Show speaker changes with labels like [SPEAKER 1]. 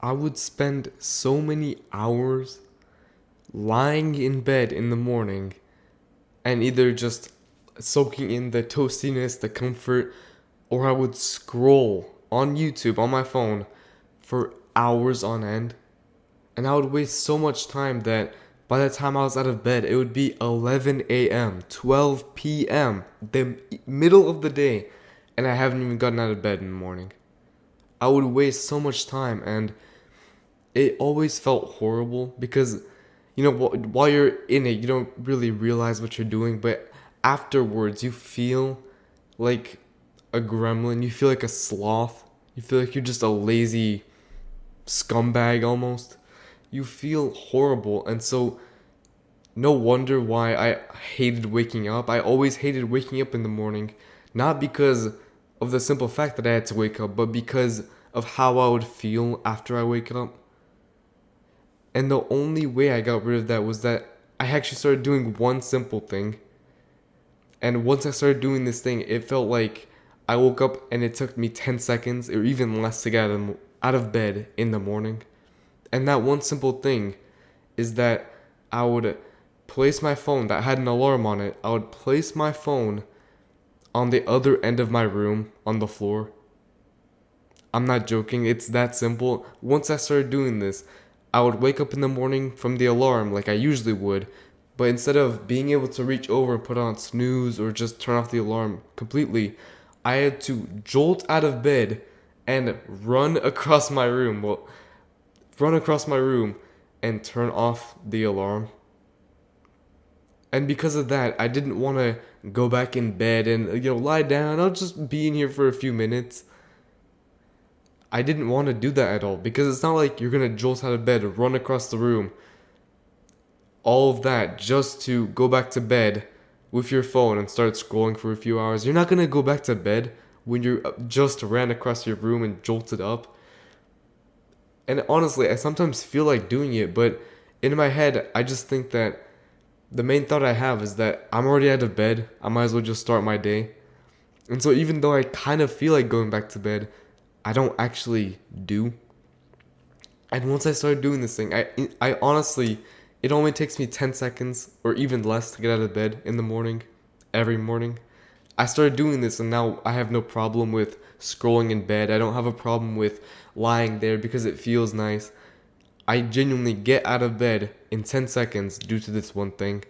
[SPEAKER 1] I would spend so many hours lying in bed in the morning and either just soaking in the toastiness, the comfort, or I would scroll on YouTube on my phone for hours on end. And I would waste so much time that by the time I was out of bed, it would be 11 a.m., 12 p.m., the middle of the day, and I haven't even gotten out of bed in the morning. I would waste so much time, and it always felt horrible because, while you're in it, you don't really realize what you're doing, but afterwards, you feel like a gremlin, you feel like a sloth, you feel like you're just a lazy scumbag almost. You feel horrible, and so no wonder why I hated waking up. I always hated waking up in the morning, not because of the simple fact that I had to wake up, but because of how I would feel after I wake up. And the only way I got rid of that was that I actually started doing one simple thing. And once I started doing this thing, it felt like I woke up and it took me 10 seconds or even less to get out of bed in the morning. And that one simple thing is that I would place my phone that had an alarm on it. I would place my phone on the other end of my room on the floor. I'm not joking, it's that simple. Once I started doing this, I would wake up in the morning from the alarm like I usually would, but instead of being able to reach over and put on snooze or just turn off the alarm completely, I had to jolt out of bed and run across my room. Well, run across my room and turn off the alarm. And because of that, I didn't want to go back in bed and lie down. I'll just be in here for a few minutes. I didn't want to do that at all because it's not like you're gonna jolt out of bed, run across the room, all of that just to go back to bed with your phone and start scrolling for a few hours. You're not gonna go back to bed when you just ran across your room and jolted up. And honestly, I sometimes feel like doing it, but in my head, I just think that the main thought I have is that I'm already out of bed. I might as well just start my day. And so even though I kind of feel like going back to bed, I don't actually do. And once I started doing this thing, I honestly, it only takes me 10 seconds or even less to get out of bed in the morning, every morning. I started doing this and now I have no problem with scrolling in bed. I don't have a problem with lying there because it feels nice. I genuinely get out of bed in 10 seconds due to this one thing.